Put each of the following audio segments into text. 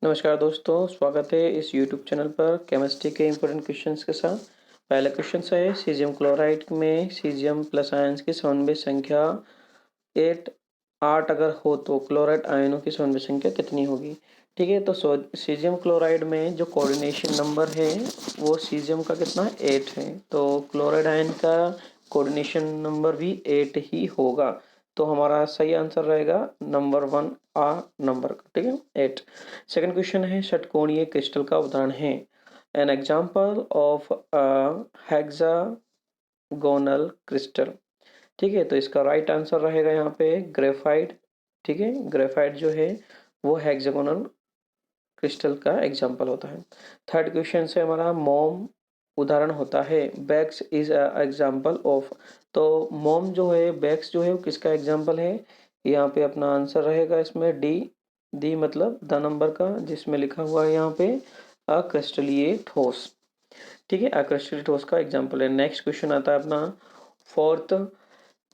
नमस्कार दोस्तों, स्वागत है इस यूट्यूब चैनल पर केमिस्ट्री के इम्पोर्टेंट क्वेश्चंस के साथ। पहला क्वेश्चन है सीजियम क्लोराइड में सीजियम प्लस आयंस की समन्वय संख्या 8 अगर हो तो क्लोराइड आयनों की समन्वय संख्या कितनी होगी। ठीक है, तो सीजियम क्लोराइड में जो कोऑर्डिनेशन नंबर है वो सीजियम का कितना 8 है, तो क्लोराइड आयन का कोऑर्डिनेशन नंबर भी 8 ही होगा। तो हमारा सही आंसर रहेगा नंबर 1 आ नंबर का। ठीक है, 8। सेकंड क्वेश्चन है षटकोणीय क्रिस्टल का उदाहरण है। An example of hexagonal crystal. ठीक है, तो इसका राइट आंसर रहेगा यहाँ पे ग्रेफाइट। ठीक है, ग्रेफाइट जो है वो हेक्सागोनल क्रिस्टल का एग्जाम्पल होता है। थर्ड क्वेश्चन से हमारा मोम उदाहरण होता है। Wax is example of. तो मोम जो है, बैक्स जो है वो किसका एग्जाम्पल है। यहाँ पे अपना आंसर रहेगा इसमें डी। डी मतलब द नंबर का, जिसमें लिखा हुआ है यहाँ पे अक्रिस्टलीय ठोस। ठीक है, अक्रिस्टलीय ठोस का एग्जाम्पल है। नेक्स्ट क्वेश्चन आता है अपना फोर्थ।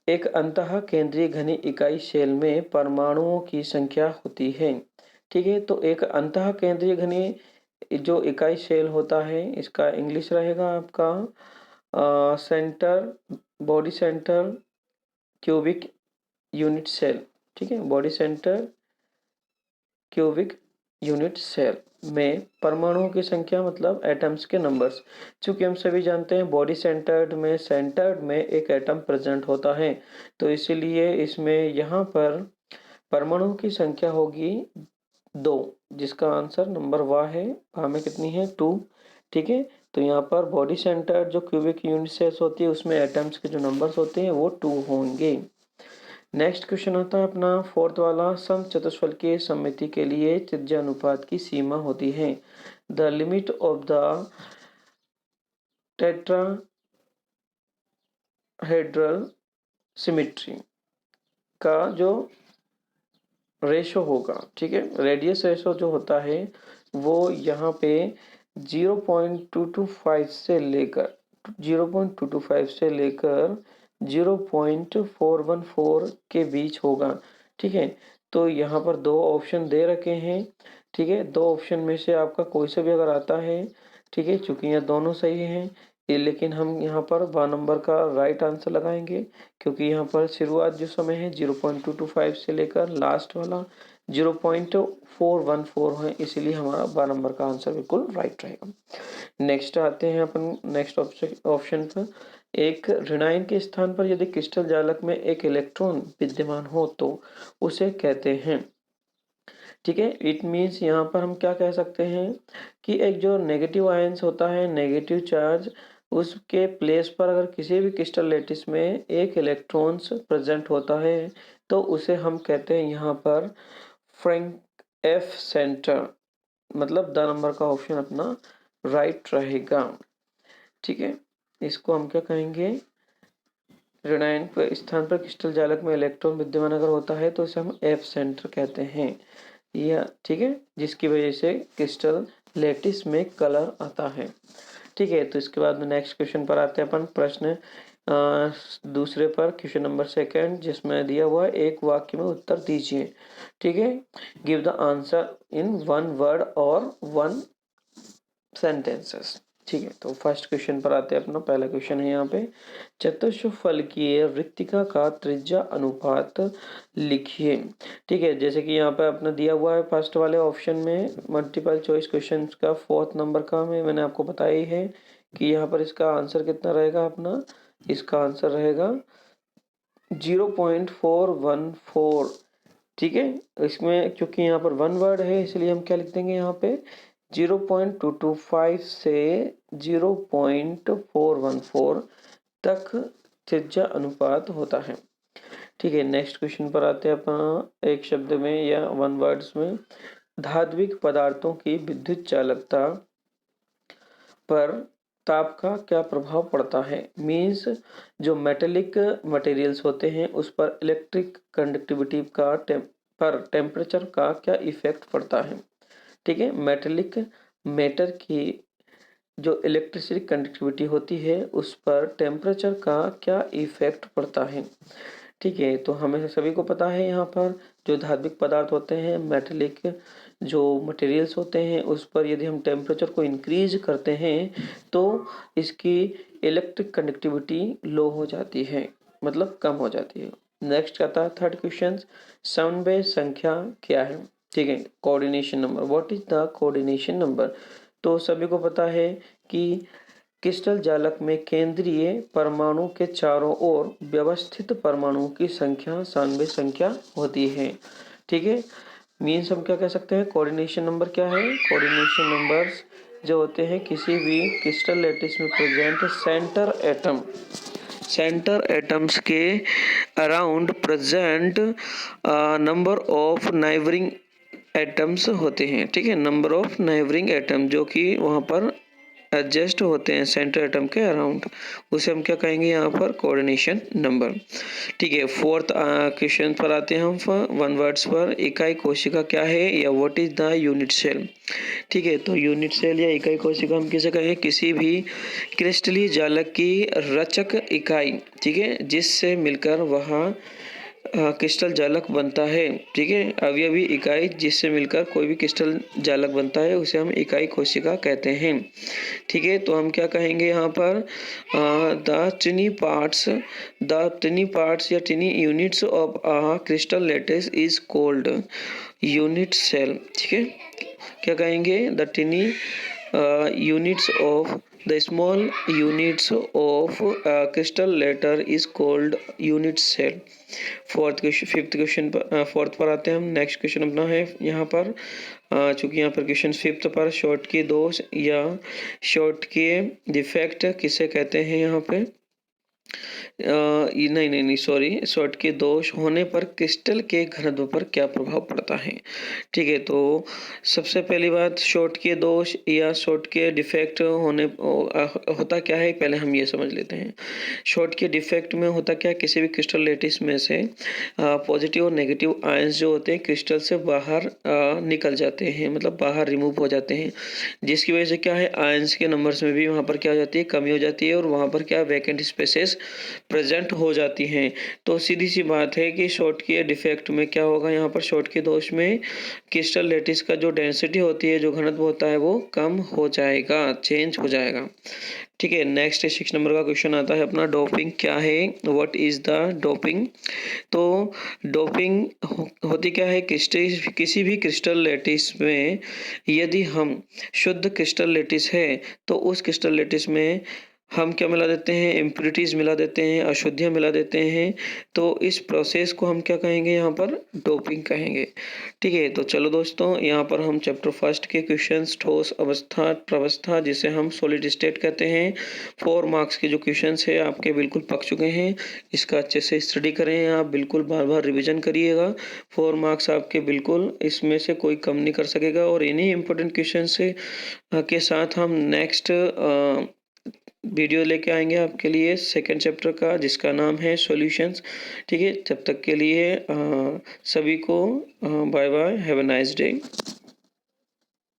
एक अंतः केंद्रीय घनी इकाई सेल में परमाणुओं की संख्या होती है। ठीक है, तो एक अंतः केंद्रीय घनी जो इकाई सेल होता है इसका इंग्लिश रहेगा आपका centre, body centre cubic unit cell. ठीक है, body centre cubic unit cell में परमाणुओं की संख्या मतलब एटम्स के नंबर्स। चूंकि हम सभी जानते हैं बॉडी सेंटर्ड में एक एटम प्रेजेंट होता है, तो इसीलिए इसमें यहाँ पर परमाणुओं की संख्या होगी 2, जिसका आंसर नंबर वाह है। वाह में कितनी है 2। ठीक है, तो यहाँ पर बॉडी सेंटर्ड जो क्यूबिक यूनिट सेल्स होती है उसमें एटम्स के जो नंबर्स होते हैं वो 2 होंगे। नेक्स्ट क्वेश्चन होता है अपना फोर्थ वाला। समचतुष्फलकीय सममिति के लिए त्रिज्या अनुपात की सीमा होती है। The limit of the tetrahedral symmetry का जो रेशो होगा, ठीक है, रेडियस रेशो जो होता है वो यहाँ पे 0.225 से लेकर 0.414 के बीच होगा। ठीक है, तो यहाँ पर दो ऑप्शन दे रखे हैं। ठीक है, दो ऑप्शन में से आपका कोई सा भी अगर आता है, ठीक है, चूंकि यहाँ दोनों सही हैं लेकिन हम यहाँ पर ब नंबर का राइट आंसर लगाएंगे, क्योंकि यहाँ पर शुरुआत जो समय है 0.225 से लेकर लास्ट वाला 0.414 है, इसीलिए हमारा ब नंबर का आंसर बिल्कुल राइट रहेगा। नेक्स्ट आते हैं अपन नेक्स्ट ऑप्शन पर। एक ऋणायन के स्थान पर यदि क्रिस्टल जालक में एक इलेक्ट्रॉन विद्यमान हो तो उसे कहते हैं। ठीक है, इट मीन्स यहाँ पर हम क्या कह सकते हैं कि एक जो नेगेटिव आयंस होता है, नेगेटिव चार्ज, उसके प्लेस पर अगर किसी भी क्रिस्टल लैटिस में एक इलेक्ट्रॉन्स प्रेजेंट होता है तो उसे हम कहते हैं यहाँ पर फ्रैंक एफ सेंटर। मतलब द नंबर का ऑप्शन अपना राइट रहेगा। ठीक है, इसको हम क्या कहेंगे, ऋणायन स्थान पर क्रिस्टल जालक में इलेक्ट्रॉन विद्यमान अगर होता है तो इसे हम एफ सेंटर कहते हैं। या ठीक है, जिसकी वजह से क्रिस्टल लैटिस में कलर आता है। ठीक है, तो इसके बाद में नेक्स्ट क्वेश्चन पर आते हैं अपन। प्रश्न दूसरे पर क्वेश्चन नंबर सेकंड, जिसमें दिया हुआ है एक वाक्य में उत्तर दीजिए। ठीक है, give the answer in 1 word और 1 सेंटेंसेस। ठीक है, तो फर्स्ट क्वेश्चन पर आते हैं अपना। पहला क्वेश्चन है यहाँ पे, चतुष्फलकीय वृत्तिका का त्रिज्या अनुपात लिखिए। ठीक है, जैसे कि यहाँ पे अपना दिया हुआ है फर्स्ट वाले ऑप्शन में मल्टीपल चॉइस क्वेश्चन का फोर्थ नंबर का में मैंने आपको बताया ही है कि यहाँ पर इसका आंसर कितना रहेगा अपना। इसका आंसर रहेगा 0.414। ठीक है, इसमें क्योंकि यहाँ पर 1 वर्ड है इसलिए हम क्या लिख देंगे यहाँ पे 0.225 से 0.414 तक त्रिज्या अनुपात होता है। ठीक है, नेक्स्ट क्वेश्चन पर आते हैं अपना एक शब्द में या 1 वर्ड्स में। धात्विक पदार्थों की विद्युत चालकता पर ताप का क्या प्रभाव पड़ता है। मीन्स जो मेटेलिक मटेरियल्स होते हैं उस पर इलेक्ट्रिक कंडक्टिविटी का पर टेम्परेचर का क्या इफेक्ट पड़ता है। ठीक है, मेटेलिक मैटर की जो इलेक्ट्रिसिटी कंडक्टिविटी होती है उस पर टेम्परेचर का क्या इफेक्ट पड़ता है। ठीक है, तो हमें सभी को पता है यहाँ पर जो धात्विक पदार्थ होते हैं, मेटेलिक जो मटेरियल्स होते हैं, उस पर यदि हम टेम्परेचर को इंक्रीज करते हैं तो इसकी इलेक्ट्रिक कंडक्टिविटी लो हो जाती है, मतलब कम हो जाती है। नेक्स्ट आता है थर्ड क्वेश्चन, समन्वय संख्या क्या है? ठीक है, coordination number, what is the coordination number? तो सभी को पता है कि क्रिस्टल जालक में केंद्रीय परमाणु के चारों ओर व्यवस्थित परमाणुओं की संख्या समन्वय संख्या होती है। ठीक है, मीन्स हम क्या कह सकते हैं, कोऑर्डिनेशन नंबर क्या है? कोऑर्डिनेशन नंबर्स जो होते हैं किसी भी क्रिस्टल लैटिस में प्रेजेंट सेंटर एटम्स के around present number of neighbouring atoms होते हैं। ठीक है, नंबर ऑफ नाइबरिंग एटम जो कि वहाँ पर एडजस्ट होते हैं सेंटर एटम के अराउंड, उसे हम क्या कहेंगे यहाँ पर? Coordination number. ठीक है, फोर्थ क्वेश्चन पर आते हैं हम वन वर्ड्स पर। इकाई कोशिका क्या है या what is the unit cell? ठीक है, तो यूनिट सेल या इकाई कोशिका हम किसे कहें? किसी भी क्रिस्टलीय जालक की रचक इकाई, ठीक है, जिससे मिलकर वह क्रिस्टल जालक बनता है। ठीक है, अवयवी इकाई जिससे मिलकर कोई भी क्रिस्टल जालक बनता है उसे हम इकाई कोशिका कहते हैं। ठीक है, तो हम क्या कहेंगे यहाँ पर? द टिनी पार्ट्स या tiny units of crystal lattice is called unit cell. ठीक है, क्या कहेंगे? The tiny units of the small units of crystal latter is called unit cell। Fifth question पर फोर्थ पर आते हैं हम। नेक्स्ट क्वेश्चन अपना है यहाँ पर, चूंकि यहाँ पर क्वेश्चन फिफ्थ पर शॉर्ट के दोष या शॉर्ट के डिफेक्ट किसे कहते हैं यहाँ पे? नहीं सॉरी, शॉर्ट के दोष होने पर क्रिस्टल के घनत्व पर क्या प्रभाव पड़ता है? ठीक है, तो सबसे पहली बात, शॉर्ट के दोष या शॉर्ट के डिफेक्ट होने होता क्या है, पहले हम ये समझ लेते हैं। शॉर्ट के डिफेक्ट में होता क्या? किसी भी क्रिस्टल लैटिस में से पॉजिटिव और नेगेटिव आयंस जो होते हैं क्रिस्टल से बाहर निकल जाते हैं, मतलब बाहर रिमूव हो जाते हैं, जिसकी वजह से क्या है, आयंस के नंबर्स में भी वहाँ पर क्या हो जाती है? कमी हो जाती है, और वहाँ पर क्या वैकेंट स्पेसेस प्रेजेंट हो जाती हैं। तो सीधी सी बात है कि शॉर्ट के डिफेक्ट में क्या होगा? यहाँ पर शॉर्ट के दोष में क्रिस्टल लैटिस का जो डेंसिटी होती है, जो घनत्व होता है, वो कम हो जाएगा, चेंज हो जाएगा। ठीक है, नेक्स्ट 6 नंबर का क्वेश्चन आता है अपना, डोपिंग क्या है? What is the doping? तो डोपिंग होती क्या है? किसी भी क्रिस्टल लैटिस में यदि हम शुद्ध क्रिस्टल लैटिस है तो उस क्रिस्टल लैटिस में हम क्या मिला देते हैं? इम्प्योरिटीज मिला देते हैं, अशुद्धियाँ मिला देते हैं। तो इस प्रोसेस को हम क्या कहेंगे? यहाँ पर डोपिंग कहेंगे। ठीक है, तो चलो दोस्तों, यहाँ पर हम चैप्टर फर्स्ट के क्वेश्चंस ठोस अवस्था प्रवस्था जिसे हम सॉलिड स्टेट कहते हैं, 4 मार्क्स के जो क्वेश्चंस है आपके बिल्कुल पक चुके हैं। इसका अच्छे से स्टडी करें, आप बिल्कुल बार बार रिविजन करिएगा। 4 मार्क्स आपके बिल्कुल इसमें से कोई कम नहीं कर सकेगा। और इन्हीं इंपॉर्टेंट क्वेश्चन से के साथ हम नेक्स्ट वीडियो लेके आएंगे आपके लिए सेकंड चैप्टर का, जिसका नाम है सॉल्यूशंस। ठीक है, तब तक के लिए सभी को bye bye, have a nice day.